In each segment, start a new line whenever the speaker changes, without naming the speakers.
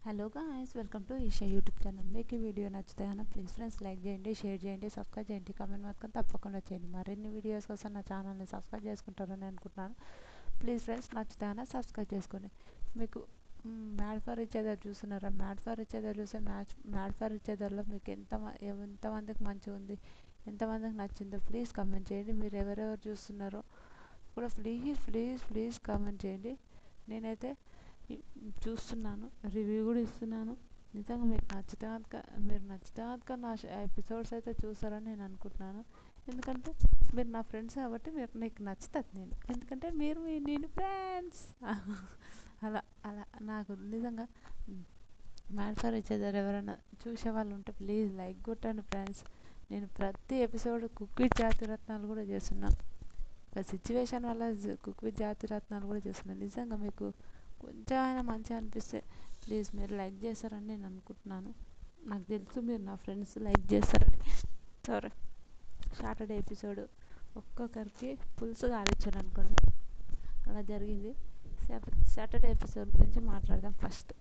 Hello guys, welcome to Esha YouTube channel. మీకు ఈ video నచ్చితే ప్లీజ్ ఫ్రెండ్స్ లైక్ చేయండి, షేర్ చేయండి, సబ్స్క్రైబ్ చేయండి, కామెంట్ మాత్రం తప్పకుండా చేయండి. మరిన్ని వీడియోస్ కోసం నా ఛానల్ని సబ్స్క్రైబ్ చేసుకుంటారని అనుకుంటున్నాను. ప్లీజ్ ఫ్రెండ్స్ నచ్చితే సబ్స్క్రైబ్ చేసుకోండి. మీకు మ్యాడ్ ఫర్ ఈచ్ అదర్ చూస్తున్నారా? మ్యాడ్ ఫర్ ఈచ్ అదర్ చూస్తే మ్యాడ్ ఫర్ ఈచ్ అదర్లో మీకు ఎంతమందికి మంచిగా ఉంది, ఎంతమందికి నచ్చిందో ప్లీజ్ కామెంట్ చేయండి. మీరు ఎవరెవరు చూస్తున్నారో కూడా ప్లీజ్ ప్లీజ్ ప్లీజ్ కామెంట్ చేయండి. నేనైతే చూస్తున్నాను, రివ్యూ కూడా ఇస్తున్నాను. నిజంగా మీకు నచ్చితే కనుక నా ఎపిసోడ్స్ అయితే చూస్తారని నేను అనుకుంటున్నాను. ఎందుకంటే మీరు నా ఫ్రెండ్స్ కాబట్టి మీకు నచ్చుతుంది. ఎందుకంటే నేను ఫ్రెండ్స్ అలా అలా నాకు నిజంగా మ్యాడ్ ఫర్ ఈచ్ అదర్ ఎవరైనా చూసే వాళ్ళు ఉంటే ప్లీజ్ లైక్ కొట్టండి ఫ్రెండ్స్. నేను ప్రతి ఎపిసోడ్ కుక్ విత్ జాతిరత్నాలు కూడా చేస్తున్నాను. ఒక సిచ్యువేషన్ వల్ల కుక్ విత్ జాతిరత్నాలు కూడా చేస్తున్నాను. నిజంగా మీకు కొంచెం అయినా మంచిగా అనిపిస్తే ప్లీజ్ మీరు లైక్ చేస్తారని నేను అనుకుంటున్నాను. నాకు తెలుసు మీరు నా ఫ్రెండ్స్ లైక్ చేస్తారని. సరే, సాటర్డే ఎపిసోడ్ ఒక్కొక్కరికి పులుసు కాలిచ్చాను అనుకోండి, అలా జరిగింది. సాటర్డే ఎపిసోడ్ గురించి మాట్లాడదాం. ఫస్ట్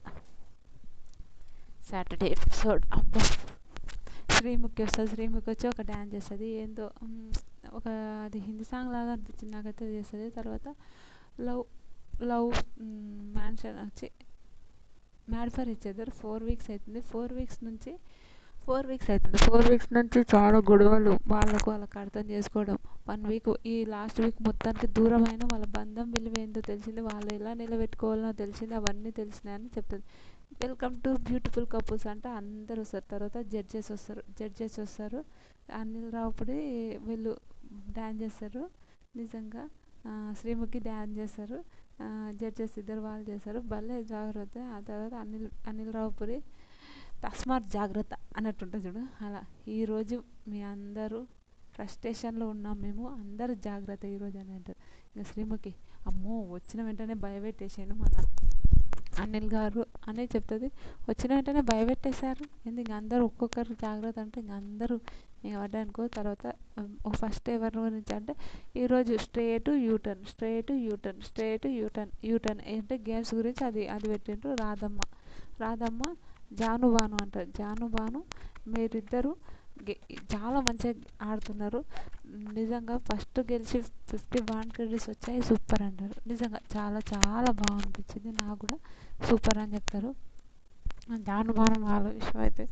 సాటర్డే ఎపిసోడ్ అబ్బా, శ్రీముఖి వస్తుంది. శ్రీముఖి వచ్చి ఒక డ్యాన్స్ చేస్తుంది. ఏందో ఒక అది హిందీ సాంగ్ లాగా అనిపించింది నాకైతే చేస్తుంది. తర్వాత లవ్ లవ్ మ్యాన్షన్ వచ్చి mad for each other 4 weeks అవుతుంది. 4 వీక్స్ నుంచి చాలా గొడవలు, వాళ్ళకు అర్థం చేసుకోవడం. 1 వీక్, ఈ లాస్ట్ వీక్ మొత్తానికి దూరమైన వాళ్ళ బంధం విలువ ఏందో తెలిసింది, వాళ్ళు ఎలా నిలబెట్టుకోవాలో తెలిసింది, అవన్నీ తెలిసినాయని చెప్తుంది. వెల్కమ్ టు బ్యూటిఫుల్ కపుల్స్ అంటే అందరు వస్తారు. తర్వాత జడ్జెస్ వస్తారు. అనిల్ రావుపూడి వీళ్ళు డ్యాన్స్ చేస్తారు. నిజంగా శ్రీముఖి డ్యాన్స్ చేస్తారు. జడ్జెస్ ఇద్దరు వాళ్ళు చేస్తారు. భలే జాగ్రత్త. ఆ తర్వాత అనిల్ రావుపూడి తస్మాత్ జాగ్రత్త అన్నట్టుంటుంది చూడు, అలా ఈరోజు మీ అందరూ ఫ్రస్ట్రేషన్లో ఉన్నాం, మేము అందరూ జాగ్రత్త ఈరోజు అని అంటారు. ఇంకా శ్రీముఖి అమ్మో వచ్చిన వెంటనే భయపెట్టేసాను మన అనిల్ గారు అని చెప్తుంది. వచ్చిన వెంటనే భయపెట్టేశారు. ఎందుకు అందరూ ఒక్కొక్కరు జాగ్రత్త అంటే ఇంక అందరూ ఇంక పడ్డానుకో. తర్వాత ఫస్ట్ ఎవరి గురించి అంటే ఈరోజు స్ట్రేట్ యూటర్న్ అంటే గేమ్స్ గురించి అది పెట్టిండ్రు. రాధమ్మ జాను అంటారు. జాను మీరిద్దరు చాలా మంచిగా ఆడుతున్నారు. నిజంగా ఫస్ట్ గెలిచి 51 క్రెడిట్స్ వచ్చాయి, సూపర్ అంటారు. నిజంగా చాలా చాలా బాగా అనిపించింది నాకు కూడా, సూపర్ అని చెప్తారు. జానుబాను వాళ్ళ విషయం అయితే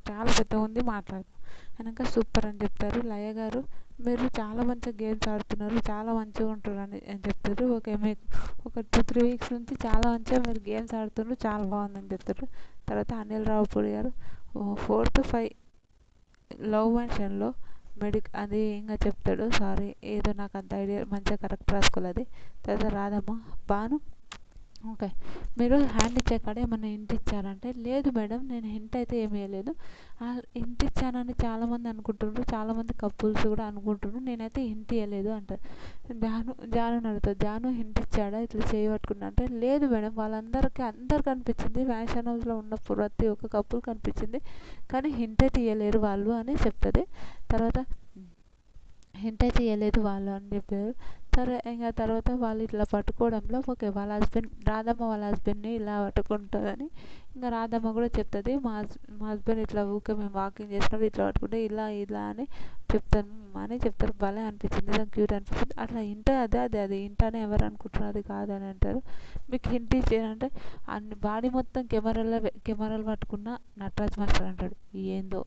చాలా పెద్ద ఉంది, మాట్లాడతాం కనుక సూపర్ అని చెప్తారు. లయ గారు మీరు చాలా మంచిగా గేమ్స్ ఆడుతున్నారు, చాలా మంచిగా ఉంటారు అని చెప్తారు. ఓకే, మీకు ఒక 2-3 వీక్స్ నుంచి చాలా మంచిగా మీరు గేమ్స్ ఆడుతున్నారు, చాలా బాగుందని చెప్తారు. తర్వాత అనిల్ రావుపూడి గారు 4 to 5 లవ్ మెన్షన్లో అది ఇంకా చెప్తాడు. సారీ, ఏదో నాకు అంత ఐడియా మంచిగా కరెక్ట్ రాసుకోలేదు. తర్వాత రాధమ్మ బాను ఓకే, మీరు హ్యాండ్ ఇచ్చే కాడ ఏమన్నా హింట్ ఇచ్చారంటే లేదు మేడం, నేను హింట్ అయితే ఏమీ వేయలేదు. హింట్ ఇచ్చానని చాలామంది అనుకుంటున్నారు, చాలామంది కపుల్స్ కూడా అనుకుంటున్నారు, నేనైతే హింట్ ఇవ్వలేదు అంటారు. జాను అడుగుతారు, జాను హింట్ ఇచ్చాడా ఇట్లా చేయబట్టుకున్నా అంటే లేదు మేడం, అందరికి అనిపించింది, ఫ్యాషన్ హౌస్లో ఉన్న ప్రతి ఒక్క కపుల్ కనిపించింది, కానీ హింట్ అయితే ఇవ్వలేరు వాళ్ళు అని చెప్తుంది. తర్వాత హింట్ అయితే ఇవ్వలేదు వాళ్ళు అని చెప్పారు. సరే, ఇంకా తర్వాత వాళ్ళు ఇట్లా పట్టుకోవడంలో ఓకే, రాధమ్మ వాళ్ళ హస్బెండ్ని ఇలా పట్టుకుంటుందని ఇంకా రాధమ్మ కూడా చెప్తుంది, మా హస్బెండ్ ఇట్లా ఊకే మేము వాకింగ్ చేసినప్పుడు ఇట్లా పట్టుకుంటే ఇలా అని చెప్తారు. భలే అనిపించింది, నిజంగా క్యూట్ అనిపించింది. అట్లా హింట్ అది హింట్ అని ఎవరు అనుకుంటున్నారు, అది కాదని అంటారు. మీకు హింట్ ఇచ్చారంటే బాడీ మొత్తం కెమెరాలు పట్టుకున్న నటరాజ్ మాస్టర్ అంటాడు. ఏందో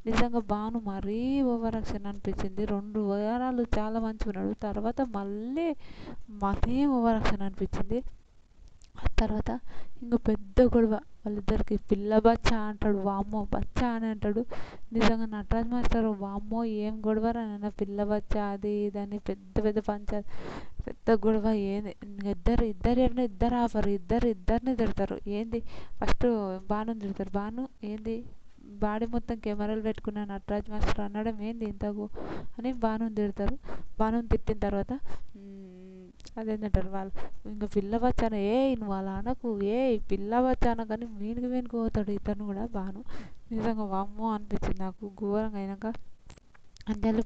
నిజంగా బాను మరీ ఓవర్ యాక్షన్ అనిపించింది. 2 వారాలు చాలా మంచిగా ఉన్నాడు, తర్వాత మళ్ళీ మరీ ఓవర్ యాక్షన్ అనిపించింది. తర్వాత ఇంకా పెద్ద గొడవ వాళ్ళిద్దరికి, పిల్ల బచ్చా అంటాడు, వామ్మో బచ్చా అని అంటాడు. నిజంగా నటరాజ్ మాస్టర్ వామ్మో ఏం గొడవరా నాన్న, పిల్ల బచ్చా అది ఇదని పెద్ద పెద్ద పంచాయతీ, పెద్ద గొడవ. ఏంది ఇద్దరు ఆఫర్, ఇద్దరిని తిడతారు. ఏంది ఫస్ట్ బాను తిడతారు. బాను ఏంది బాడీ మొత్తం కెమెరాలు పెట్టుకున్న నటరాజ్ మాస్టర్ అనడం ఏంది ఇంతకు అని బాను తిడతారు. బాను తిట్టిన తర్వాత అదేంటంటారు వాళ్ళు, ఇంకా పిల్ల బచ్చాన నువ్వు అలా అనకు, పిల్ల బచ్చాన కానీ వీనికి పోతాడు ఇతను కూడా బాను. నిజంగా వామ్మో అనిపించింది నాకు ఘోరంగా. అయినాక అంజలి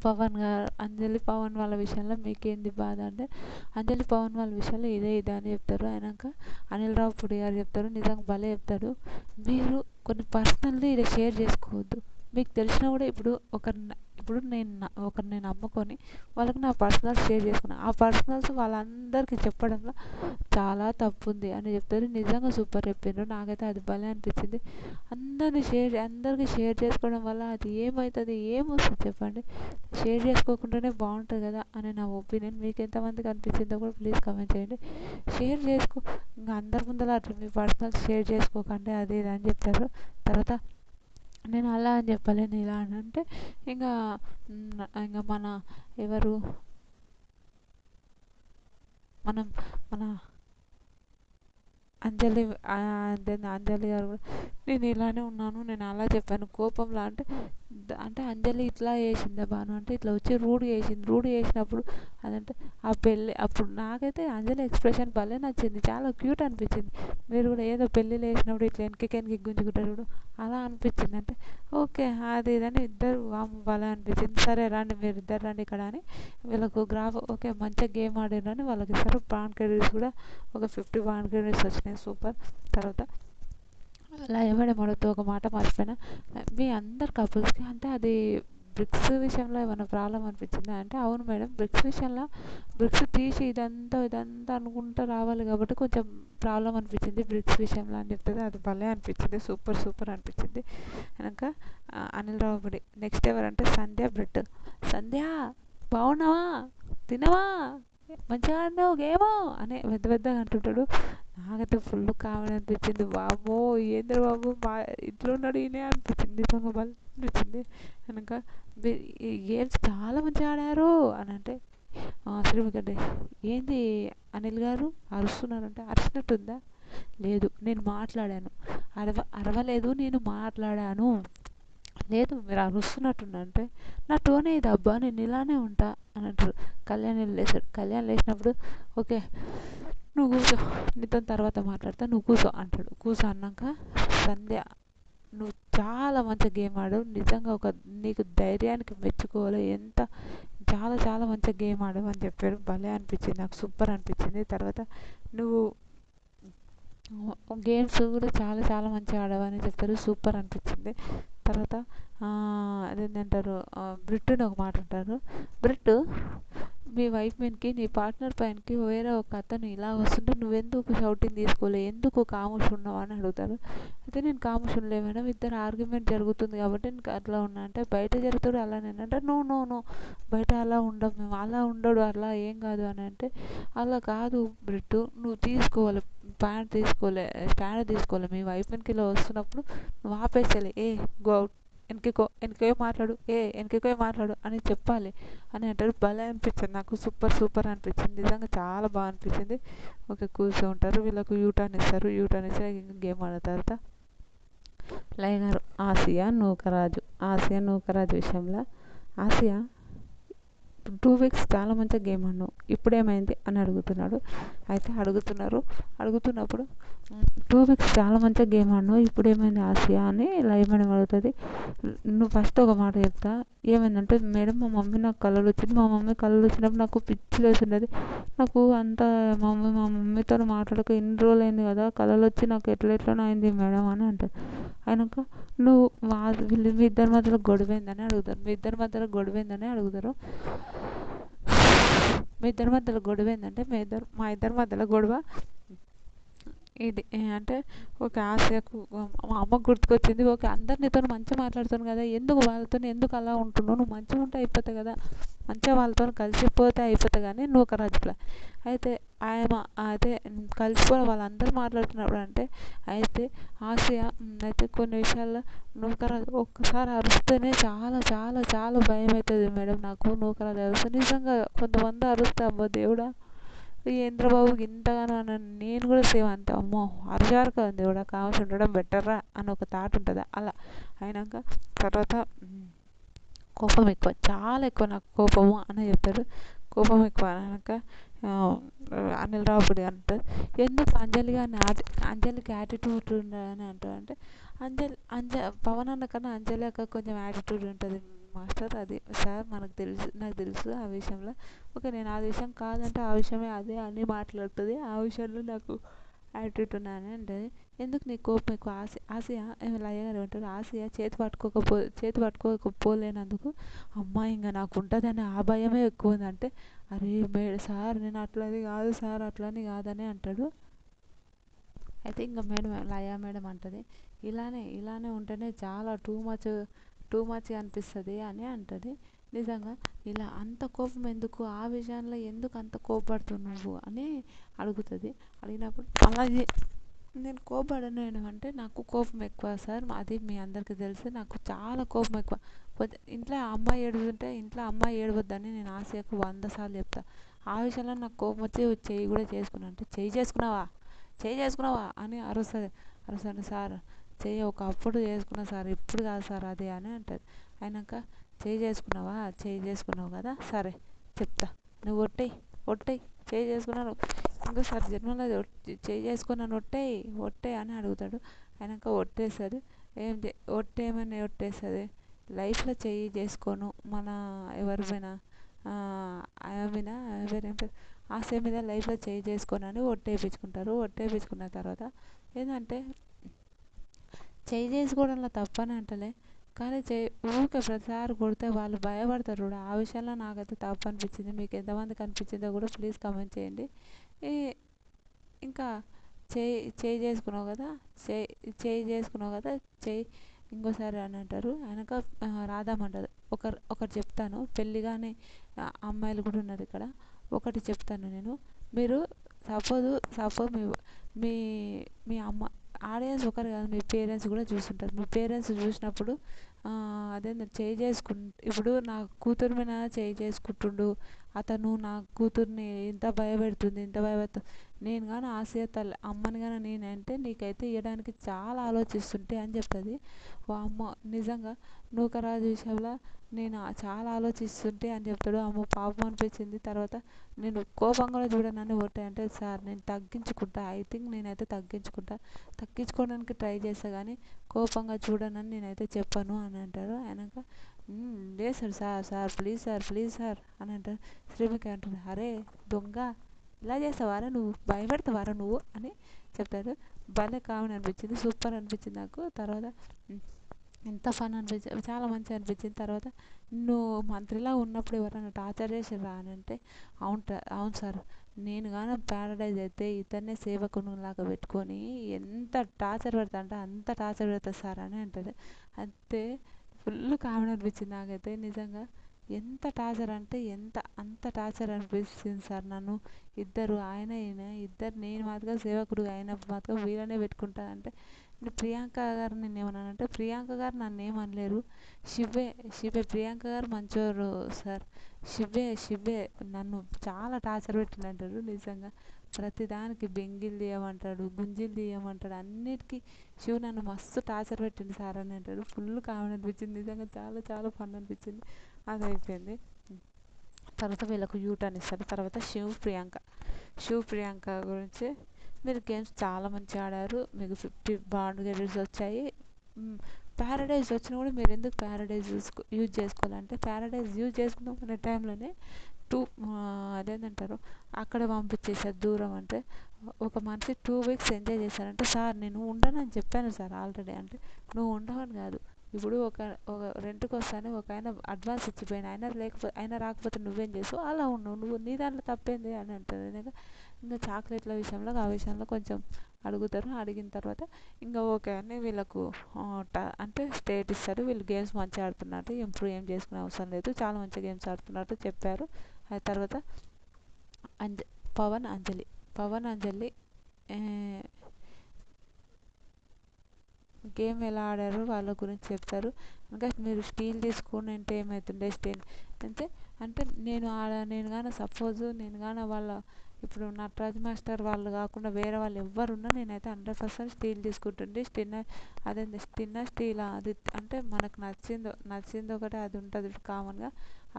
పవన్ వాళ్ళ విషయంలో మీకేంది బాధ అంటే, అంజలి పవన్ వాళ్ళ విషయంలో ఇదే అని చెప్తారు. అయినాక అనిల్ రావిపూడి గారు చెప్తారు, నిజంగా భలే చెప్తారు. మీరు కొన్ని పర్సనల్ది ఇలా షేర్ చేసుకోవద్దు. మీకు తెలిసినా కూడా ఇప్పుడు ఒకరిని నమ్ముకొని వాళ్ళకి నా పర్సనల్స్ షేర్ చేసుకున్నాను. ఆ పర్సనల్స్ వాళ్ళందరికీ చెప్పడంలో చాలా తప్పు ఉంది అని చెప్తారు. నిజంగా సూపర్ చెప్పిండ్రు. నాకైతే అది భలే అనిపించింది. అందరికీ షేర్ చేసుకోవడం వల్ల అది ఏమవుతుంది, ఏమొస్తుంది చెప్పండి? షేర్ చేసుకోకుండానే బాగుంటుంది కదా అని నా ఒపీనియన్. మీకు ఎంతమందికి అనిపించిందో కూడా ప్లీజ్ కామెంట్ చేయండి. షేర్ చేసుకో, ఇంకా అందరి ముందర అట్లా మీ పర్సనల్స్ షేర్ చేసుకోకండి అది ఇది అని చెప్తారు. తర్వాత నేను అలా అని చెప్పలేను, ఇలా అని అంటే ఇంకా ఇంకా ఎవరు మనం మన అంజలి అంజలి గారు కూడా, నేను ఇలానే ఉన్నాను, నేను అలా చెప్పాను కోపంలో అంటే అంటే అంజలి ఇట్లా చేసిందా బాను అంటే ఇట్లా వచ్చి రూడ్ చేసింది. రూడ్ చేసినప్పుడు అదంటే ఆ పెళ్ళి అప్పుడు నాకైతే అంజలి ఎక్స్ప్రెషన్ భలే నచ్చింది, చాలా క్యూట్ అనిపించింది. మీరు కూడా ఏదో పెళ్ళిళ్ళు వేసినప్పుడు ఇట్లా వెనక్కి గుంజుకుంటారు చూడు, అలా అనిపించింది. అంటే ఓకే అది ఇదని ఇద్దరు భలే అనిపించింది. సరే రండి మీరు ఇద్దరు రండి ఇక్కడ అని వీళ్ళకు ఓకే మంచిగా గేమ్ ఆడినని వాళ్ళకి ఇస్తారు. పాన్ క్రెడిట్స్ కూడా ఒక 50 పాన్ క్రెడిట్స్ వచ్చినాయి, సూపర్. తర్వాత అలా ఎవడేమడుగుతూ ఒక మాట మర్చిపోయినా, మీ అందరు కపుల్స్కి అంటే అది బ్రిక్స్ విషయంలో ఏమైనా ప్రాబ్లం అనిపించిందా అంటే, అవును మేడం బ్రిక్స్ విషయంలో బ్రిక్స్ తీసి ఇదంతా అనుకుంటూ రావాలి కాబట్టి కొంచెం ప్రాబ్లం అనిపించింది బ్రిక్స్ విషయంలో అని చెప్తుంది. అది భలే అనిపించింది, సూపర్ అనిపించింది. కనుక అనిల్ రావిపూడి. నెక్స్ట్ ఎవరంటే సంధ్య. సంధ్య బాగున్నావా, తినవా, మంచిగా ఆడినావు గేమో అని పెద్దగా అంటుంటాడు. నాకైతే ఫుల్ కామెడీ అనిపించింది. వామ్మో ఏంద్ర బాబు ఇంట్లో ఉన్నాడు ఈయనే అనిపించింది, నిజంగా బాగా అనిపించింది. కనుక ఈ గేమ్స్ చాలా మంచిగా ఆడారు అని అంటే శ్రీముఖండి ఏంది అనిల్ గారు అరుస్తున్నారంటే, అరిచినట్టుందా? లేదు నేను మాట్లాడాను, అరవలేదు, నేను మాట్లాడాను. లేదు మీరు అరుస్తున్నట్టున్నా అంటే, నా టోనే ఇది అబ్బా, నేను ఇలానే ఉంటా అని అంటారు. కళ్యాణ్ లేచాడు. కళ్యాణ్ లేచినప్పుడు ఓకే నువ్వు కూర్చో, నీతో తర్వాత మాట్లాడతా, నువ్వు కూర్చో అంటాడు. కూర్చో అన్నాక సంధ్య నువ్వు చాలా మంచిగా గేమ్ ఆడావు, నిజంగా నీకు ధైర్యానికి మెచ్చుకోవాలి, చాలా మంచిగా గేమ్ ఆడావు అని చెప్పాడు. భలే అనిపించింది, నాకు సూపర్ అనిపించింది. తర్వాత నువ్వు గేమ్స్ కూడా చాలా మంచిగా ఆడావని చెప్తారు, సూపర్ అనిపించింది. తర్వాత అదేంటంటారు, బ్రిట్టుని ఒక మాట అంటారు. బ్రిట్టు మీ వైఫ్ మీదకి నీ పార్ట్నర్ పైనకి వేరే ఒక అతను ఇలా వస్తుంటే నువ్వెందుకు షౌటింగ్ తీసుకోలే, ఎందుకు కాముష్ ఉన్నావు అని అడుగుతారు. అయితే నేను కాముష్ ఉండలే మేడం, ఇద్దరు ఆర్గ్యుమెంట్ జరుగుతుంది కాబట్టి నేను అట్లా ఉన్నా అంటే, బయట జరుగుతాడు అలానే అంటే, నో బయట అలా ఉండం మేము, అలా ఉండడు, అలా ఏం కాదు అని అంటే, అలా కాదు బ్రిట్టు నువ్వు తీసుకోవాలి, స్టాండ్ తీసుకోవాలి, మీ వైఫ్ మీదకి ఇలా వస్తున్నప్పుడు నువ్వు ఆపేసేయాలి, గో అవుట్, వెనకకో మాట్లాడు అని చెప్పాలి అని అంటారు. భలే అనిపించింది, నాకు సూపర్ అనిపించింది, నిజంగా చాలా బాగా అనిపించింది. ఓకే కూర్చుంటారు, వీళ్ళకు యూటర్న్ ఇస్తారు, యూటర్న్ ఇస్తే గేమ్ ఆడిన తర్వాత లయ గారు ఆసియా నూకరాజు విషయంలో, ఆసియా 2 వీక్స్ చాలా మంచిగా గేమ్ ఆడినావు, ఇప్పుడేమైంది అని అడుగుతున్నప్పుడు 2 వీక్స్ చాలా మంచిగా గేమ్ ఆడినావు, ఇప్పుడేమైంది ఆసియా అని లైవ్ మేడం అడుగుతుంది. నువ్వు ఫస్ట్ ఒక మాట చెప్తా, ఏమైందంటే మేడం మా మమ్మీ నాకు కలలు వచ్చింది, మా మమ్మీ కలలు వచ్చినప్పుడు నాకు పిచ్చి లేస్తున్నది, నాకు అంతా మా మమ్మీతో మాట్లాడక ఎన్ని రోజులు అయింది కదా, కలలు వచ్చి నాకు ఎట్లనో అయింది మేడం అని అంటారు. అయినాక నువ్వు మీ ఇద్దరి మధ్యలో గొడవైందని అడుగుతారు. మీ ఇద్దరి మధ్యలో గొడవ ఏంటంటే, మా ఇద్దరి మధ్యలో గొడవ ఇది అంటే, ఓకే ఆసియాకు మా అమ్మకు గుర్తుకొచ్చింది, ఓకే అందరు నీతో మంచిగా మాట్లాడుతాను కదా, ఎందుకు అలా ఉంటున్నావు, నువ్వు మంచిగా ఉంటే అయిపోతాయి కదా, మంచిగా వాళ్ళతో కలిసిపోతే అయిపోతాయి కానీ నూకరాజులా. అయితే అయితే కలిసిపోయి వాళ్ళందరూ మాట్లాడుతున్నప్పుడు అంటే, అయితే ఆసియా అయితే కొన్ని విషయాల్లో నూకరాజు ఒక్కసారి అరుస్తేనే చాలా భయం అవుతుంది మేడం నాకు, నూకరాజు అరుస్తే నిజంగా కొంతమంది అరుస్తే అమ్మో దేవుడా ఏంద్రబాబుకి ఇంతగానో నేను కూడా సేమ్ అంతే, అమ్మో అరిచారు కదా దేవుడా, కావాల్సి ఉండడం బెటర్రా అని ఒక థాట్ ఉంటుంది. అలా అయినాక తర్వాత కోపం ఎక్కువ, చాలా ఎక్కువ నాకు కోపము అని చెప్తాడు. కోపం ఎక్కువ అన్నాక అనిల్ రావిపూడి అంటారు, ఎందుకు అంజలికి యాటిట్యూడ్ ఉండదని అంటారు అంటే, పవన్ అన్న కన్నా అంజలి అక్క కొంచెం యాటిట్యూడ్ ఉంటుంది మాస్టర్ అది సార్ నాకు తెలుసు ఆ విషయంలో. ఓకే, నేను ఆ విషయం కాదంటే ఆ విషయమే అదే అని మాట్లాడుతుంది. ఆ విషయంలో నాకు యాటిట్యూడ్ ఉన్నాను అంటది. ఎందుకు నీ కోపం ఎక్కువ? ఆసియా అయ్యగారు అంటారు, ఆసియా చేతి పట్టుకోకపోలేనందుకు అమ్మ ఇంకా నాకు ఉంటుందని ఆ భయమే ఎక్కువ ఉందంటే, అరే సార్ నేను అట్లని కాదు సార్, అట్లని కాదని అంటాడు. అయితే ఇంకా మేడం లయా మేడం అంటది, ఇలానే ఉంటేనే చాలా టూ మచ్ అనిపిస్తుంది అని అంటది. నిజంగా ఇలా అంత కోపం ఎందుకు, ఆ విషయంలో ఎందుకు అంత కోపడుతున్నావు నువ్వు అని అడుగుతుంది. అడిగినప్పుడు అలాగే నేను కోపడను అంటే నాకు కోపం ఎక్కువ సార్, అది మీ అందరికీ తెలుసు, నాకు చాలా కోపం ఎక్కువ. ఇంట్లో అమ్మాయి ఏడవద్దని నేను ఆశకు 100 సార్లు చెప్తా. ఆ విషయంలో నాకు కోపం వచ్చి చెయ్యి కూడా చేసుకున్నా అంటే, చెయ్యి చేసుకున్నావా అని అరుస్తాను సార్. చెయ్యి ఒకప్పుడు చేసుకున్నా సార్, ఇప్పుడు కాదు సార్ అది అని అంటారు. అయినాక చెయ్యి చేసుకున్నావు కదా, సరే చెప్తా, నువ్వు ఒట్టేయి చేయి చేసుకున్నాను ఇంకోసారి జన్మలో చేయి చేసుకున్నాను ఒట్టేయి అని అడుగుతాడు. అయినాక ఒట్టేస్తుంది. ఒట్టేమని ఒట్టేస్తుంది, లైఫ్లో చేయి చేసుకోను మన ఎవరి మీద ఆమె మీద వేరే ఆశ మీద లైఫ్లో చేయి చేసుకోనని ఒట్టేయించుకుంటారు. ఒట్టేయించుకున్న తర్వాత ఏంటంటే, చేయి చేసుకోవడంలో తప్పని అంటలే, కానీ ఊరికే ప్రతిసారి కొడితే వాళ్ళు భయపడతారు కూడా. ఆ విషయంలో నాకైతే తప్పు అనిపించింది. మీకు ఎంతమందికి అనిపించిందో కూడా ప్లీజ్ కామెంట్ చేయండి. ఈ ఇంకా చేయి చేసుకున్నావు కదా, చేయి ఇంకోసారి అని అంటారు. వెనక రాదామంటారు. ఒకటి చెప్తాను, పెళ్ళిగానే అమ్మాయిలు కూడా ఉన్నారు ఇక్కడ. ఒకటి చెప్తాను నేను, మీరు సపోజ్ మీ మీ అమ్మ ఆడియన్స్ ఒకరు కాదు, మీ పేరెంట్స్ కూడా చూస్తుంటారు. మీ పేరెంట్స్ చూసినప్పుడు ఇప్పుడు నా కూతురు మీద చేయి చేసుకుంటుండు అతను, నా కూతుర్ని ఇంత భయపెడుతుంది. నేను కానీ ఆసియా తల్లి అమ్మని కానీ నేనంటే నీకైతే ఇవ్వడానికి చాలా ఆలోచిస్తుంటే అని చెప్తుంది. అమ్మ నిజంగా నూకరాజు విషయంలో నేను చాలా ఆలోచిస్తుంటే అని చెప్తాడు. అమ్మ పాపం అనిపించింది. తర్వాత నేను కోపంగా చూడనని అంటే, సార్ నేను తగ్గించుకుంటా, ఐ థింక్ నేనైతే తగ్గించుకోవడానికి ట్రై చేస్తా కానీ కోపంగా చూడనని నేనైతే చెప్పను అని అంటారు. అయినాక లేదు సార్ ప్లీజ్ సార్ అని అంటారు. శ్రీముఖి అంటుంది, అరే దొంగ, ఇలా చేస్తావారా నువ్వు, భయపెడతావారా నువ్వు అని చెప్తాడు. భలే కామెడీ అనిపించింది, సూపర్ అనిపించింది నాకు. తర్వాత ఎంత ఫన్ అనిపించింది, చాలా మంచిగా అనిపించింది. తర్వాత నువ్వు మంత్రిలా ఉన్నప్పుడు ఎవరైనా టార్చర్ చేసిర్రా అని అంటే, అవును సార్, నేను కానీ ప్యారడైజ్ అయితే ఇతన్నే సేవకునిలాగా పెట్టుకొని ఎంత టార్చర్ పెడతా అంటే అంత టార్చర్ పెడతా సార్ అని అంటాడు. అంతే ఫుల్ కామెడీ అనిపించింది నాకైతే. నిజంగా ఎంత టార్చర్ అంటే అంత టార్చర్ అనిపిస్తుంది సార్. నన్ను ఇద్దరు నేను మాత్రం సేవకుడు అయినప్పుడు మాత్రం వీళ్ళనే పెట్టుకుంటా అంటే, ప్రియాంక గారు నేను ఏమన్నానంటే, ప్రియాంక గారు నన్ను ఏమనలేరు, శివే ప్రియాంక గారు మంచోరు సార్, శివే నన్ను చాలా టార్చర్ పెట్టిందంటాడు. నిజంగా ప్రతిదానికి బెంగిల్ తీయమంటాడు, గుంజీలు తీయమంటాడు, అన్నిటికీ శివ నన్ను మస్తు టార్చర్ పెట్టింది సార్ అని అంటాడు. ఫుల్ కామెడీ అనిపించింది. నిజంగా చాలా చాలా ఫన్ అనిపించింది. అది అయిపోయింది. తర్వాత వీళ్ళకు యూటర్న్ ఇస్తారు. తర్వాత శివ్ ప్రియాంక గురించి, మీరు గేమ్స్ చాలా మంచిగా ఆడారు, మీకు 50 బాండ్ క్రెడిట్స్ వచ్చాయి. ప్యారడైజ్ వచ్చినా కూడా మీరు ఎందుకు ప్యారడైజ్ యూజ్ చేసుకోవాలంటే, ప్యారడైజ్ యూజ్ చేసుకున్న టైంలోనే అదేంటంటారు అక్కడ పంపించేసారు దూరం. అంటే ఒక మనిషి 2 వీక్స్ ఎంజాయ్ చేశారంటే, సార్ నేను ఉండనని చెప్పాను సార్ ఆల్రెడీ అంటే, నువ్వు ఉండవని కాదు, ఇప్పుడు ఒక రెంట్కి వస్తానే ఒక ఆయన అడ్వాన్స్ ఇచ్చిపోయిన ఆయన రాకపోతే నువ్వేం చేసావు, అలా ఉన్నావు నువ్వు, నీ దాంట్లో తప్పేంది అని అంటారు. ఇంకా చాక్లెట్ల విషయంలో ఆ విషయంలో కొంచెం అడుగుతారు. అడిగిన తర్వాత ఇంకా ఓకే అని వీళ్ళకు అంటే స్టేట్ ఇస్తారు. వీళ్ళు గేమ్స్ మంచిగా ఆడుతున్నట్టు, ఇంప్రూవ్ ఏం చేసుకునే అవసరం లేదు, చాలా మంచిగా గేమ్స్ ఆడుతున్నట్టు చెప్పారు. ఆ తర్వాత పవన్ అంజలి గేమ్ ఎలా ఆడారు వాళ్ళ గురించి చెప్తారు. ఇంకా మీరు స్టీల్ తీసుకుని అంటే ఏమవుతుండే, స్టీల్ అంటే నేను కానీ సపోజ్ వాళ్ళ ఇప్పుడు నటరాజ్ మాస్టర్ వాళ్ళు కాకుండా వేరే వాళ్ళు ఎవరున్నా నేనైతే 100% స్టీల్ తీసుకుంటుండే. స్టీల్ అది అంటే మనకు నచ్చింది ఒకటే అది ఉంటుంది కామన్గా,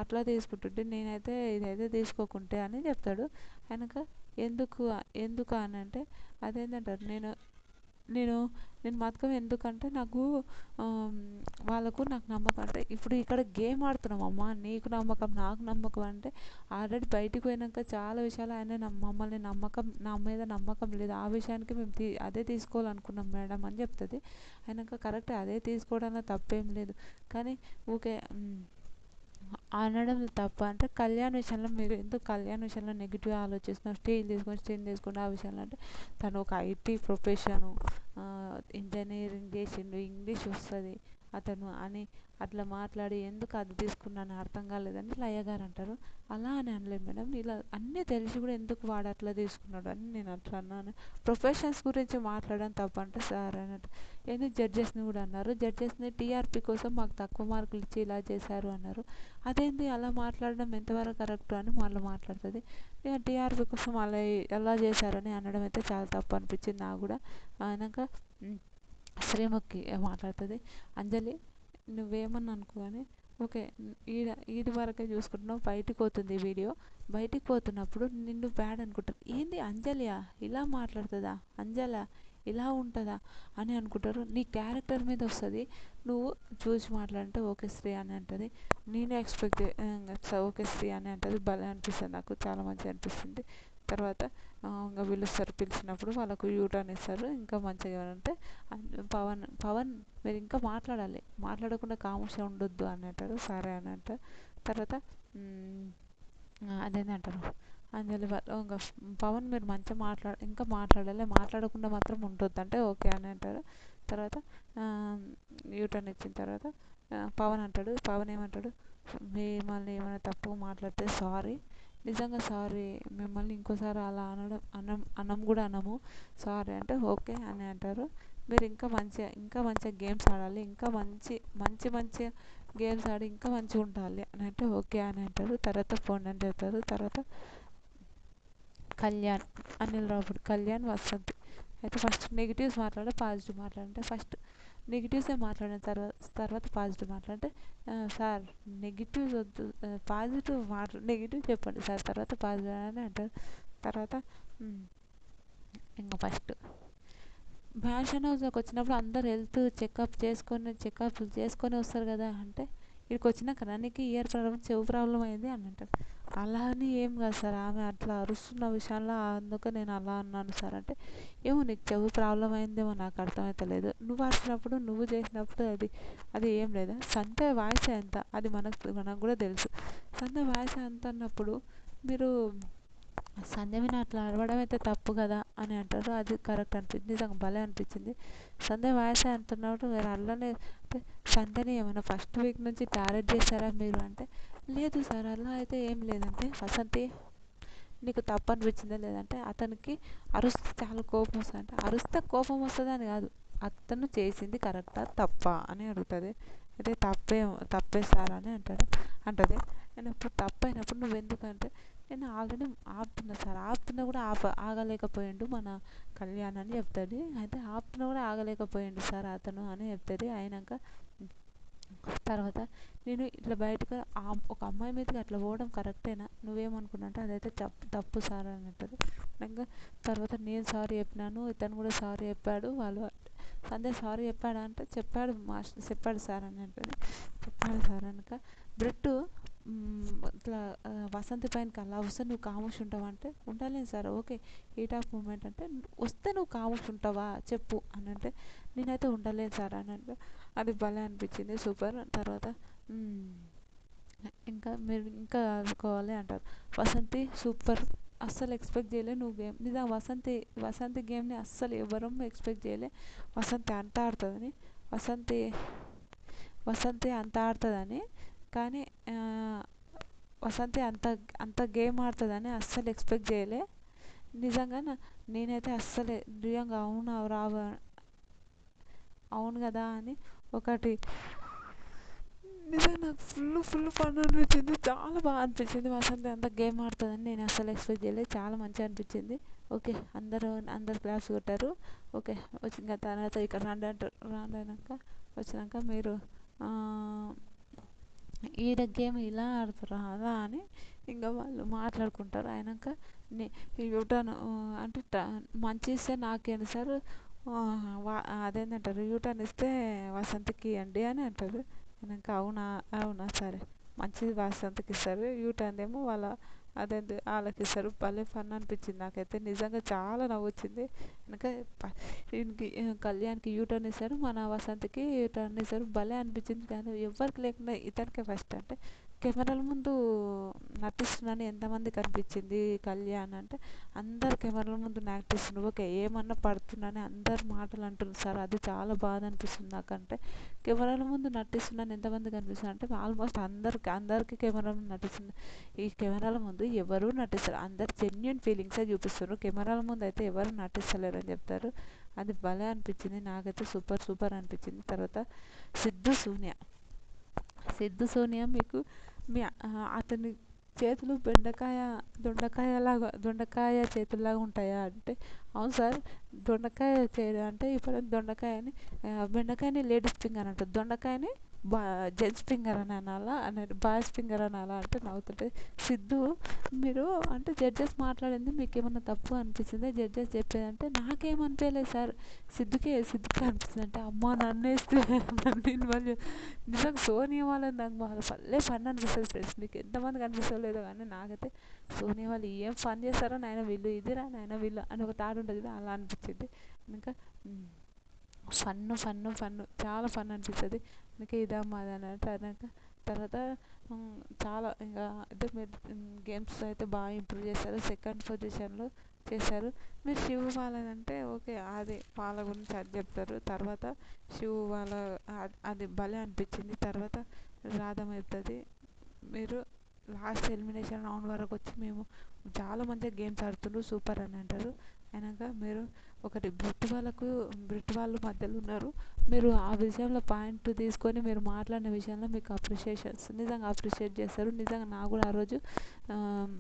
అట్లా తీసుకుంటుంటే నేనైతే ఇదైతే తీసుకోకుంటే అని చెప్తాడు. కనుక ఎందుకు అని అంటే, అదేంటంటారు, నేను నేను బతకను ఎందుకంటే నాకు ఆమ్, వాళ్ళకు నాకు నమ్మకం అంటే ఇప్పుడు ఇక్కడ గేమ్ ఆడుతున్నాం అమ్మ, నీకు నమ్మకం నాకు నమ్మకం అంటే ఆల్రెడీ బయటికి పోయినాక చాలా విషయాలు ఆయన మమ్మల్ని నమ్మకం నా మీద నమ్మకం లేదు, ఆ విషయానికి మేము అదే తీసుకోవాలనుకున్నాం మేడం అని చెప్తుంది. అయినాక కరెక్ట్ అదే తీసుకోవడంలో తప్పేం లేదు, కానీ ఊకే అనడం తప్ప అంటే కళ్యాణ్ విషయంలో మీరు ఎందుకు కళ్యాణ్ విషయంలో నెగిటివ్ ఆలోచిస్తున్నారు, స్టీల్ తీసుకుంటే ఆ విషయంలో అంటే తను ఒక ఐటీ ప్రొఫెషను, ఇంజనీరింగ్ చేసిండు, ఇంగ్లీష్ వస్తుంది అతను అని అట్లా మాట్లాడి ఎందుకు అది తీసుకున్నాను అర్థం కాలేదని ఇట్లా అయ్యగారు అంటారు. అలా అని అనలేదు మేడం, ఇలా అన్నీ తెలిసి కూడా ఎందుకు వాడు అట్లా తీసుకున్నాడు అని నేను అట్లా అన్నాను. ప్రొఫెషన్స్ గురించి మాట్లాడడం తప్పంటే సార్ అన్నట్టు ఏంది జడ్జెస్ని కూడా అన్నారు, జడ్జెస్ని టీఆర్పీ కోసం మాకు తక్కువ మార్కులు ఇచ్చి ఇలా చేశారు అన్నారు. అదేంటి అలా మాట్లాడడం ఎంతవరకు కరెక్ట్ అని మళ్ళీ మాట్లాడుతుంది. ఇక టీఆర్పీ కోసం అలా ఎలా చేశారని అనడం అయితే చాలా తప్పు అనిపించింది నాకు కూడా. అయినాక శ్రీముఖి మాట్లాడుతుంది, అంజలి నువ్వేమన్నా అనుకో కానీ ఓకే ఈడి వరకే చూసుకుంటున్నావు, బయటికి పోతుంది ఈ వీడియో, బయటికి పోతున్నప్పుడు నిన్ను బ్యాడ్ అనుకుంటారు, ఏంది అంజలియా ఇలా మాట్లాడుతుందా, అంజలా ఇలా ఉంటుందా అని అనుకుంటారు. నీ క్యారెక్టర్ మీద వస్తుంది, నువ్వు చూసి మాట్లాడంటే ఓకే శ్రీ అని అంటుంది. నేను ఎక్స్పెక్ట్ ఓకే శ్రీ అని అంటుంది, భలే అనిపిస్తుంది నాకు, చాలా మంచిగా అనిపిస్తుంది. తర్వాత ఇంకా పిలుస్తారు, పిలిచినప్పుడు వాళ్ళకు యూటర్న్ ఇస్తారు. ఇంకా మంచిగా ఏమంటే పవన్ పవన్ మీరు ఇంకా మాట్లాడాలి, మాట్లాడకుండా ఖామోషంగా ఉండొద్దు అని అంటారు. సరే అని అంటారు. తర్వాత అదేంటంటారు అంజలి వాళ్ళు ఇంకా పవన్ మీరు మంచిగా ఇంకా మాట్లాడాలి, మాట్లాడకుండా మాత్రం ఉండొద్దు అంటే ఓకే అని అంటారు. తర్వాత యూటర్న్ ఇచ్చిన తర్వాత పవన్ అంటాడు, పవన్ ఏమంటాడు, మిమ్మల్ని ఏమైనా తప్పుగా మాట్లాడితే సారీ, నిజంగా సారీ, మిమ్మల్ని ఇంకోసారి అలా అనం కూడా అనము, సారీ అంటే ఓకే అని అంటారు. మీరు ఇంకా మంచిగా గేమ్స్ ఆడాలి, ఇంకా మంచి గేమ్స్ ఆడి ఇంకా మంచిగా ఉండాలి అని అంటే ఓకే అని అంటారు. తర్వాత పోండి అని చెప్తారు. తర్వాత కళ్యాణ్, అనిల్ రావుపూడి కళ్యాణ్, వసంతి అయితే ఫస్ట్ నెగిటివ్స్ మాట్లాడే పాజిటివ్ మాట్లాడంటే ఫస్ట్ నెగిటివ్సే మాట్లాడిన తర్వాత పాజిటివ్ మాట్లాడితే సార్ నెగిటివ్స్ వద్దు, పాజిటివ్ నెగిటివ్ చెప్పండి సార్ తర్వాత పాజిటివ్ అని అంటారు. తర్వాత ఇంకా ఫస్ట్ ఫ్యాషన్ హౌస్లోకి వచ్చినప్పుడు అందరు హెల్త్ చెకప్ చేసుకొని వస్తారు కదా అంటే ఇక్కడికి వచ్చినాక నీకు ఇయర్ ప్రాబ్లం, చెవు ప్రాబ్లం అయింది అని అంటారు. అలా అని ఏం కాదు సార్, ఆమె అట్లా అరుస్తున్న విషయంలో అందుకే నేను అలా అన్నాను సార్ అంటే ఏమో నీకు చెవు ప్రాబ్లం అయిందేమో నాకు అర్థమవుతలేదు, నువ్వు అరిచినప్పుడు నువ్వు చేసినప్పుడు అది ఏం లేదా, సంధ్య వాయిస్ ఎంత అది మనకు కూడా తెలుసు, సంధ్య వాయిస్ ఎంత అన్నప్పుడు మీరు సంధ్య మీద అట్లా అరవడం అయితే తప్పు కదా అని అంటారు. అది కరెక్ట్ అనిపించింది, నిజంగా భలే అనిపించింది. సంధ్య వాయిస్ అంటున్నప్పుడు మీరు అల్లనే అంటే సంధ్యని ఏమైనా ఫస్ట్ వీక్ నుంచి టార్గెట్ చేశారా మీరు అంటే లేదు సార్ అలా అయితే ఏం లేదంటే వసంతి నీకు తప్పు అనిపించిందా లేదంటే అతనికి అరుస్తే చాలా కోపం వస్తుంది అంటే అరుస్తే కోపం వస్తుంది అని కాదు, అతను చేసింది కరెక్టా తప్పా అని అడుగుతుంది. అయితే తప్పే సార్ అని అంటుంది. నేను ఇప్పుడు తప్పు అయినప్పుడు నువ్వు ఎందుకంటే నేను ఆల్రెడీ ఆపుతున్నా సార్, ఆపుతున్నా కూడా ఆగలేకపోయిండు మన కళ్యాణ్ అని చెప్తుంది. అయితే ఆపుతున్నా కూడా ఆగలేకపోయిండు సార్ అతను అని చెప్తుంది. అయినాక తర్వాత నేను ఇట్లా బయటకు ఒక అమ్మాయి మీదకి అట్లా పోవడం కరెక్టేనా, నువ్వేమనుకున్నా అంటే అదైతే తప్పు సార్ అని అంటారు. ఇంకా తర్వాత నేను సారీ చెప్పినాను, ఇతను కూడా సారీ చెప్పాడు, వాళ్ళు సందే సారీ చెప్పాడా అంటే చెప్పాడు మాస్టర్, చెప్పాడు సార్ అని అంటుంది. చెప్పాడు సార్ అనక బ్రెడ్ ఇట్లా వసంతి పైనకి అలా వస్తే నువ్వు కామోష్ ఉంటావా అంటే ఉండలేను sir, okay heat of moment అంటే వస్తే నువ్వు కామోష్ ఉంటావా చెప్పు అని అంటే నేనైతే ఉండలేను సార్ అని అంటే అది భలే అనిపించింది, సూపర్. తర్వాత ఇంకా మీరు ఇంకా ఆడుకోవాలి అంటారు. వసంతి సూపర్, అస్సలు ఎక్స్పెక్ట్ చేయలే నువ్వు గేమ్ నిజంగా వసంతి గేమ్ని అస్సలు ఎవరం ఎక్స్పెక్ట్ చేయలే, వసంతి అంత ఆడుతుందని వసంతి అంత ఆడుతుందని కానీ వసంతి అంత గేమ్ ఆడుతుందని అస్సలు ఎక్స్పెక్ట్ చేయలే. నిజంగా నేనైతే అస్సలే నిజంగా అవును కదా అని ఒకటి నిజంగా నాకు ఫుల్ ఫన్ అనిపించింది, చాలా బాగా అనిపించింది. వసంతి అంత గేమ్ ఆడుతుందని నేను అస్సలు ఎక్స్పెక్ట్ చేయలేదు, చాలా మంచిగా అనిపించింది. ఓకే అందరు క్లాప్స్ కొట్టారు. ఓకే వచ్చిన తర్వాత ఇక్కడ రాండి వచ్చినాక మీరు ఈడ గేమ్ ఇలా ఆడుతారా అలా అని ఇంకా వాళ్ళు మాట్లాడుకుంటారు. అయినాక యూటర్న్ అంటే మంచి ఇస్తే నాకేంటి సార్ అదేంటంటారు యూటర్న్ ఇస్తే వసంతకి ఇవ్వండి అని అంటారు. నాకు అవునా, అవునా సరే మంచిది, వసంతకి ఇస్తారు, యూటర్న్ ఏమో అదేంటి వాళ్ళకి ఇస్తారు. భలే ఫన్ అనిపించింది నాకైతే, నిజంగా చాలా నవ్వొచ్చింది. ఇంకా ఈయనకి కళ్యాణ్కి యూటర్న్ ఇస్తారు, మన వసంతకి యూటర్న్ ఇస్తారు, భలే అనిపించింది. కానీ ఎవరికి లేకుండా ఇతనికే ఫస్ట్ అంటే కెమెరాల ముందు నటిస్తున్నాను ఎంతమందికి అనిపించింది కళ్యాణ్ అంటే, అందరు కెమెరాల ముందు నటిస్తున్నారు, ఓకే ఏమన్నా పడుతున్నాను అందరు మాటలు అంటున్నారు సార్, అది చాలా బాధ అనిపిస్తుంది నాకంటే. కెమెరాల ముందు నటిస్తున్నాను ఎంతమందికి అనిపిస్తుంది అంటే ఆల్మోస్ట్ అందరికి కెమెరా ముందు నటిస్తుంది. ఈ కెమెరాల ముందు ఎవరు నటిస్తారు, అందరు జెన్యున్ ఫీలింగ్సే చూపిస్తారు, కెమెరాల ముందు అయితే ఎవరు నటిస్తలేరు అని చెప్తారు. అది భలే అనిపించింది నాకైతే, సూపర్ సూపర్ అనిపించింది. తర్వాత సిద్ధు సోనియా, సిద్ధు సోనియా మీకు అతని చేతులు దొండకాయ చేతుల్లాగా ఉంటాయా అంటే, అవును సార్ దొండకాయ అంటే ఇప్పుడు దొండకాయని బెండకాయని లేడీస్ ఫింగర్ అంటారు, దొండకాయని బా జెంట్స్ ఫింగర్ అని అనాలా అని, బాయ్స్ ఫింగర్ అనాలా అంటే నవ్వుతుంటే, సిద్ధు మీరు అంటే జడ్జెస్ మాట్లాడింది మీకు ఏమన్నా తప్పు అనిపించింది జడ్జెస్ చెప్పేదంటే, నాకేమనిపించలేదు సార్, సిద్ధుకే అనిపిస్తుంది అంటే, అమ్మ నన్నేస్తే నన్ను ఇన్వాల్వ్, నిజంగా సోనియా వాళ్ళని నాకు భలే ఫన్ అనిపిస్తుంది ఫ్రెండ్స్. మీకు ఎంతమందికి అనిపిస్తలేదో కానీ నాకైతే సోనియా వాళ్ళు ఏం ఫన్ చేస్తారో నాయన వీళ్ళు, ఇదిరా నాయన వీళ్ళు అని ఒక తాడు ఉంటుంది కదా, అలా అనిపించింది. ఇంకా ఫన్ చాలా ఫన్ అనిపిస్తుంది. ఇంకా ఇదమ్మా అది అని తర్వాత చాలా ఇంకా అయితే మీరు గేమ్స్ అయితే బాగా ఇంప్రూవ్ చేశారు, సెకండ్ పొజిషన్లో చేశారు. మీరు శివ వాళ్ళదంటే ఓకే, అది వాళ్ళ గురించి అది చెప్తారు. తర్వాత శివ వాళ్ళ అది భలే అనిపించింది. తర్వాత రాధమ్మ చెప్తుంది, మీరు లాస్ట్ ఎలిమినేషన్ రౌండ్ వరకు వచ్చి మేము చాలా మంచిగా గేమ్స్ ఆడుతుండ్రు సూపర్ అని అంటారు. అయినాక మీరు ఒకటి బ్రిట్ వాళ్ళు మధ్యలో ఉన్నారు, మీరు ఆ విషయంలో పాయింట్ తీసుకొని మీరు మాట్లాడిన విషయంలో మీకు అప్రిషియేషన్స్ నిజంగా అప్రిషియేట్ చేస్తారు. నిజంగా నాకు కూడా ఆ రోజు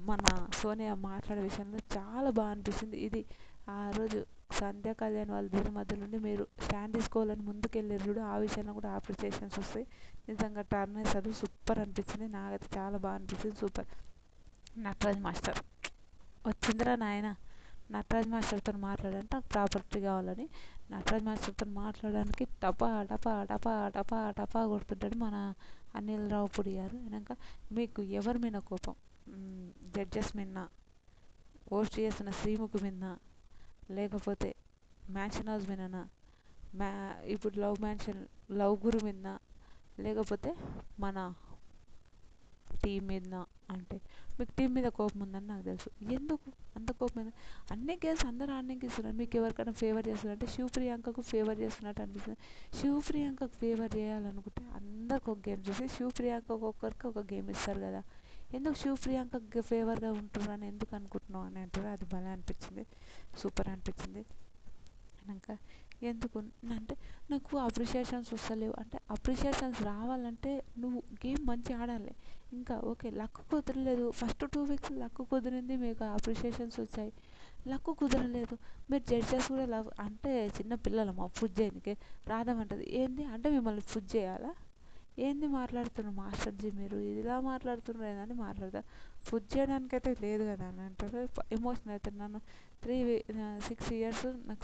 మన సోనియా మాట్లాడే విషయంలో చాలా బాగా అనిపిస్తుంది. ఇది ఆ రోజు సంధ్య కళ్యాణ్ వాళ్ళ దీని మధ్య నుండి మీరు స్టాండ్ తీసుకోవాలని ముందుకెళ్ళారు చూడు, ఆ విషయంలో కూడా అప్రిషియేషన్స్ వస్తాయి. నిజంగా టర్న్ వేసారు, సూపర్ అనిపించింది, నాకైతే చాలా బాగా అనిపించింది, సూపర్. నటరాజ్ మాస్టర్ వచ్చిందిరా నాయన, నటరాజ్ మాస్టర్తో మాట్లాడంటే నాకు ప్రాపర్టీ కావాలని నటరాజ్ మాస్టర్తో మాట్లాడడానికి టపా టపా టపా టపా టపా కొడుతుంటాడు మన అనిల్ రావుపూడి గారు. వెనక మీకు ఎవరి మీద కోపం, జడ్జెస్ మీద, హోస్ట్ చేస్తున్న శ్రీముఖి మీద, లేకపోతే మ్యాన్షన్ హౌస్ మీదనా, ఇప్పుడు లవ్ గురు మీద, లేకపోతే మన టీం మీద అంటే, మీకు టీం మీద కోపం ఉందని నాకు తెలుసు, ఎందుకు అంత కోపం మీద అన్ని గేమ్స్ అందరూ ఆడడానికి ఇస్తున్నారు, మీకు ఎవరికైనా ఫేవర్ చేస్తున్నారు అంటే శివప్రియాంకకు ఫేవర్ చేస్తున్నట్టు అనిపిస్తుంది. శివప్రియాంకకు ఫేవర్ చేయాలనుకుంటే అందరికి ఒక గేమ్ చూసి శివప్రియాంక ఒక్కొక్కరికి ఒక గేమ్ ఇస్తారు కదా, ఎందుకు శివప్రియాంకకి ఫేవర్గా ఉంటున్నారు అని ఎందుకు అనుకుంటున్నావు అని అంటారు. అది భలే అనిపించింది, సూపర్ అనిపించింది. ఇంకా ఎందుకు అంటే నాకు అప్రిషియేషన్స్ వస్తలేవు అంటే, అప్రిషియేషన్స్ రావాలంటే నువ్వు గేమ్ మంచిగా ఆడాలి. ఇంకా ఓకే లక్ కుదరలేదు, ఫస్ట్ 2 వీక్స్ లక్ కుదిరింది, మీకు అప్రిషియేషన్స్ వచ్చాయి. లక్ కుదరలేదు, మీరు జడ్జెస్ కూడా లవ్ అంటే చిన్న పిల్లలమ్మా పుష్ చేయడానికి, రాదామంటది ఏంది అంటే మిమ్మల్ని పుష్ చేయాలా, ఏంది మాట్లాడుతున్నారు మాస్టర్జీ మీరు ఇలా మాట్లాడుతున్నారు ఏదని మాట్లాడతా, పుష్ చేయడానికైతే లేదు కదా అని అంటారు. ఎమోషనల్ అవుతారు. నన్ను 6 ఇయర్స్, నాకు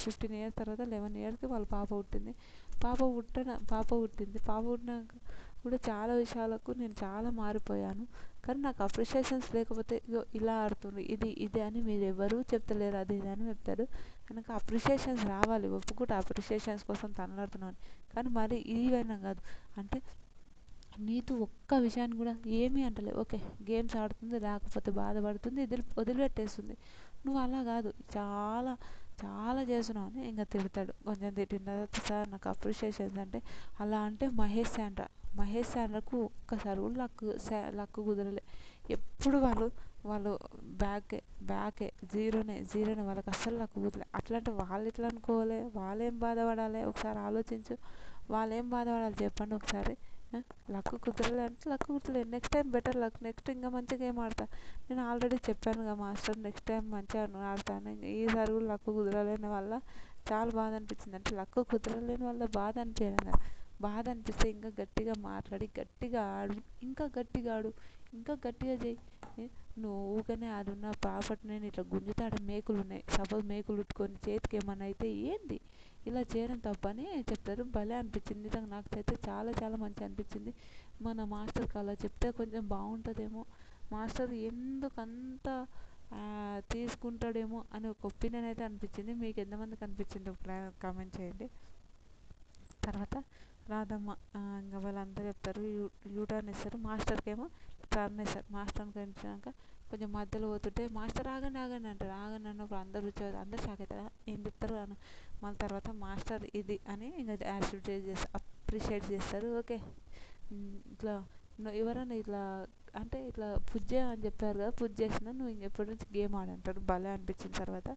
15 ఇయర్స్ తర్వాత 11 ఇయర్స్కి వాళ్ళ పాప పుట్టింది. పాప పుట్టినాక కూడా చాలా విషయాలకు నేను చాలా మారిపోయాను. కానీ నాకు అప్రిషియేషన్స్ లేకపోతే ఇగో ఇలా ఆడుతుంది ఇది అని మీరు ఎవరూ చెప్తలేరు, అది ఇది అని చెప్తారు. నాకు అప్రిషియేషన్స్ రావాలి, ఒప్పుకుంటే అప్రిషియేషన్స్ కోసం తనలాడుతున్నాను, కానీ మరి ఈవైనా కాదు అంటే నీతో ఒక్క విషయాన్ని కూడా ఏమీ అంటలే, ఓకే గేమ్స్ ఆడుతుంది రాకపోతే బాధపడుతుంది, వదిలిపెట్టేస్తుంది. నువ్వు అలా కాదు, చాలా చాలా చేస్తున్నావు అని ఇంకా తిడతాడు. కొంచెం తిట్టిన తర్వాత సార్ నాకు అప్రిషియేషన్స్ అంటే అలా అంటే మహేష్ శాండ్రకు ఒక్కసారి కూడా లక్ కుదరలే, ఎప్పుడు వాళ్ళు బ్యాకే జీరోనే వాళ్ళకి అస్సలు లక్ కుదరలే. అట్లాంటి వాళ్ళు ఎట్లా అనుకోవాలి, వాళ్ళేం బాధపడాలి ఒకసారి ఆలోచించు, వాళ్ళేం బాధపడాలి చెప్పండి ఒకసారి. లక్ కుదరలే అంటే లక్ కుదరలేదు, next time better luck, next ఇంకా మంచిగా గేమ్ ఆడతా. నేను ఆల్రెడీ చెప్పాను కదా మాస్టర్, నెక్స్ట్ టైం మంచిగా ఆడతాను, ఈసారి కూడా లక్ కుదరలేని వల్ల చాలా బాధ అనిపించింది అంటే, లక్ కుదరలేని వల్ల బాధ అనిపించడం కదా, బాధ అనిపిస్తే ఇంకా గట్టిగా మాట్లాడి గట్టిగా ఆడు, ఇంకా గట్టిగా చేయి, ఏ, నువ్వు ఊకనే ఆడున్న ప్రాపర్టీ నేను ఇట్లా గుంజుతే ఆడ మేకులు ఉన్నాయి, సపోజ్ మేకులు ఉట్టుకొని చేతికి ఏమన్నా అయితే ఏంది ఇలా చేయడం తప్పని చెప్తారు. భలే అనిపించింది నిజంగా, నాకైతే చాలా చాలా మంచిగా అనిపించింది. మన మాస్టర్కి అలా చెప్తే కొంచెం బాగుంటుందేమో, మాస్టర్ ఎందుకంత తీసుకుంటాడేమో అని ఒక ఒపీనియన్ అయితే అనిపించింది. మీకు ఎంతమందికి అనిపించింది కామెంట్ చేయండి. తర్వాత రాధమ్మ ఇంకా వాళ్ళందరూ చెప్తారు, యూటర్న్ ఇస్తారు, మాస్టర్కి ఏమో టర్న్ ఇస్తారు. మాస్టర్కి ఇచ్చినాక కొంచెం మధ్యలో పోతుంటే మాస్టర్ ఆగండి ఆగండి అంటారు. ఆగండి అన్నప్పుడు అందరు వచ్చేవారు, అందరు షాక్ అవుతారు, ఏం చెప్తారు అని. మళ్ళీ తర్వాత మాస్టర్ ఇది అని ఇంకా యాక్టివిటీ చేస్తారు, అప్రిషియేట్ చేస్తారు. ఓకే, ఇట్లా ఎవరైనా ఇట్లా అంటే ఇట్లా పుష్ చేయమని చెప్పారు కదా, పుష్ చేసినా నువ్వు ఇంకెప్పటి నుంచి గేమ్ ఆడంటాడు. భలే అనిపించిన తర్వాత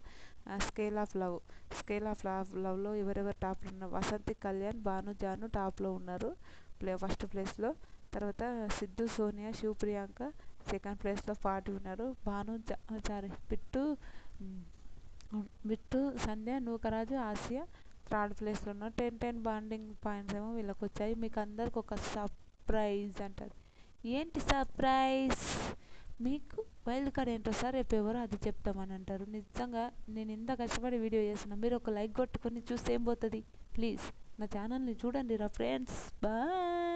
scale of love, scale of లవ్లో ఎవరెవరు టాప్లో ఉన్నారు, వసంతి, కళ్యాణ్, భాను, జాను టాప్లో ఉన్నారు, ఫస్ట్ ప్లేస్లో. తర్వాత సిద్ధు, సోనియా, శివ, ప్రియాంక సెకండ్ ప్లేస్లో 40 ఉన్నారు. భాను, బిట్టు, బిట్టు, సంధ్య, నూకరాజు, ఆసియా థర్డ్ ప్లేస్లో ఉన్నారు. 10 బాండింగ్ పాయింట్స్ ఏమో వీళ్ళకి వచ్చాయి. మీకు అందరికి ఒక సర్ప్రైజ్ అంటారు. ఏంటి సర్ప్రైజ్? మీకు వైల్డ్ కార్డ్ ఏంటో సార్ రేపు ఎవరో అది చెప్తామని అంటారు. నిజంగా నేను ఇంత కష్టపడి వీడియో చేస్తున్నా, మీరు ఒక లైక్ కొట్టుకొని చూస్తే ఏం పోతుంది? ప్లీజ్ నా ఛానల్ని చూడండి రా ఫ్రెండ్స్. బాయ్.